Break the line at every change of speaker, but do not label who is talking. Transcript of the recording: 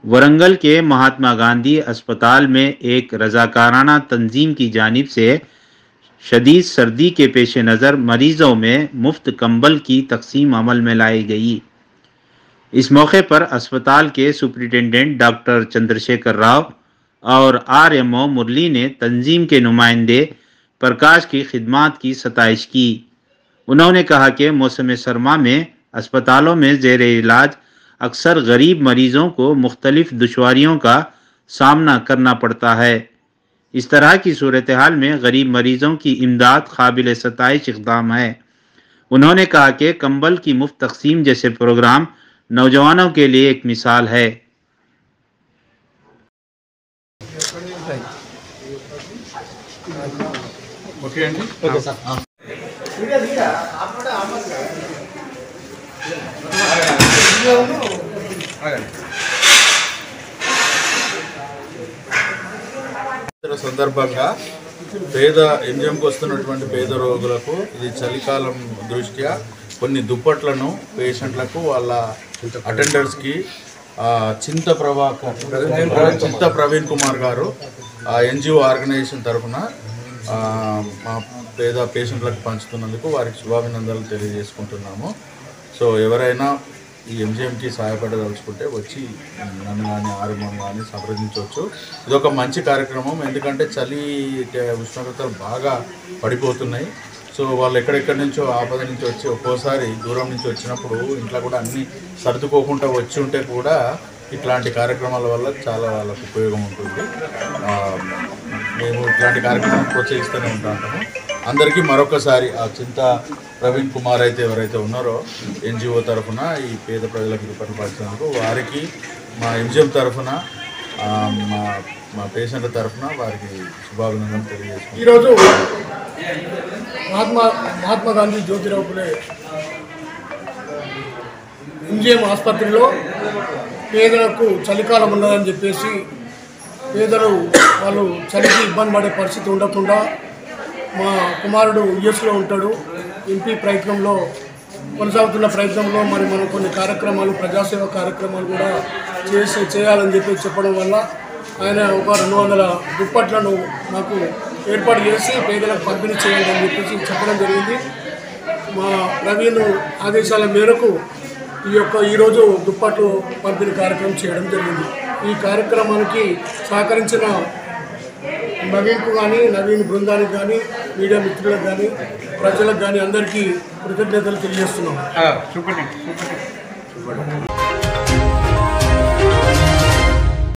वरंगल के महात्मा गांधी अस्पताल में एक रजाकाराना तंजीम की जानिब से शदीद सर्दी के पेश नज़र मरीजों में मुफ्त कंबल की तकसीम अमल में लाई गई। इस मौके पर अस्पताल के सुप्रिंटेंडेंट डॉक्टर चंद्रशेखर राव और आरएमओ मुरली ने तंजीम के नुमाइंदे प्रकाश की खिदमत की सताइश की। उन्होंने कहा कि मौसम सरमा में अस्पतालों में ज़ेर इलाज अक्सर गरीब मरीजों को मुख्तलिफ दुश्वारियों का सामना करना पड़ता है। इस तरह की सूरत हाल में गरीब मरीजों की इमदाद काबिल सताइश इक़दाम है। उन्होंने कहा कि कंबल की मुफ्त तकसीम जैसे प्रोग्राम नौजवानों के लिए एक मिसाल है।
సందర్భంగా పేద ఎంజిఎంకి వస్తున్నటువంటి పేద రోగులకు ఇది చలికాలం దృష్ట్యా కొన్ని దుప్పట్లను పేషెంట్లకు వాళ్ళ అటెండర్స్కి చింత ప్రవీణ్ కుమార్ గారు ఎన్జిఓ ఆర్గనైజేషన్ తరఫున మా పేద పేషెంట్లకు పంచుతున్నందుకు వారికి శుభాభినందనలు తెలియజేసుకుంటున్నాము. సో ఎవరైనా ఈ ఎంజిఎంకి సహాయపడదలుచుకుంటే వచ్చి నన్ను కానీ ఆర్ఎంఓ కానీ సంప్రదించవచ్చు. ఇది ఒక మంచి కార్యక్రమం, ఎందుకంటే చలి ఉష్ణోగ్రతలు బాగా పడిపోతున్నాయి. సో వాళ్ళు ఎక్కడెక్కడి నుంచో ఆపద నుంచి వచ్చి ఒక్కోసారి దూరం నుంచి వచ్చినప్పుడు ఇంట్లో కూడా అన్నీ సర్దుకోకుండా వచ్చి ఉంటే కూడా ఇట్లాంటి కార్యక్రమాల వల్ల చాలా వాళ్ళకు ఉపయోగం ఉంటుంది. మేము ఇట్లాంటి కార్యక్రమాలు ప్రోత్సహిస్తూనే ఉంటాము. అందరికీ మరొకసారి ఆ చింత ప్రవీణ్ కుమార్ అయితే ఎవరైతే ఉన్నారో ఎన్జిఓ తరఫున ఈ పేద ప్రజలకు దుప్పట్లు పంచినందుకు వారికి మా ఎంజిఎం తరఫున మా పేషెంట్ల తరఫున వారికి శుభాభినందనలు తెలియజేస్తున్నాం.
ఈరోజు మహాత్మా గాంధీ జ్యోతిరావు పులే ఎంజిఎం ఆసుపత్రిలో పేదలకు చలికాలం ఉన్నదని చెప్పేసి పేదలు వాళ్ళు చలికి ఇబ్బంది పడే పరిస్థితి ఉండకుండా మా కుమారుడు యుఎస్లో ఉంటాడు. ఎంపీ ప్రయత్నంలో కొనసాగుతున్న ప్రయత్నంలో మరి మనం కొన్ని కార్యక్రమాలు ప్రజాసేవ కార్యక్రమాలు కూడా చేయాలని చెప్పి చెప్పడం వల్ల ఆయన ఒక 200 దుప్పట్లను నాకు ఏర్పాటు చేసి పేదలకు పంపిణీ చేయాలని చెప్పేసి చెప్పడం జరిగింది. మా ప్రవీణ్ ఆదేశాల మేరకు ఈరోజు దుప్పట్లు పంపిణీ కార్యక్రమం చేయడం జరిగింది. ఈ కార్యక్రమానికి సహకరించిన నవీన్కు కానీ నవీన్ బృందానికి కానీ మీడియా మిత్రులకు కానీ ప్రజలకు కానీ అందరికీ కృతజ్ఞతలు తెలియజేస్తున్నాం.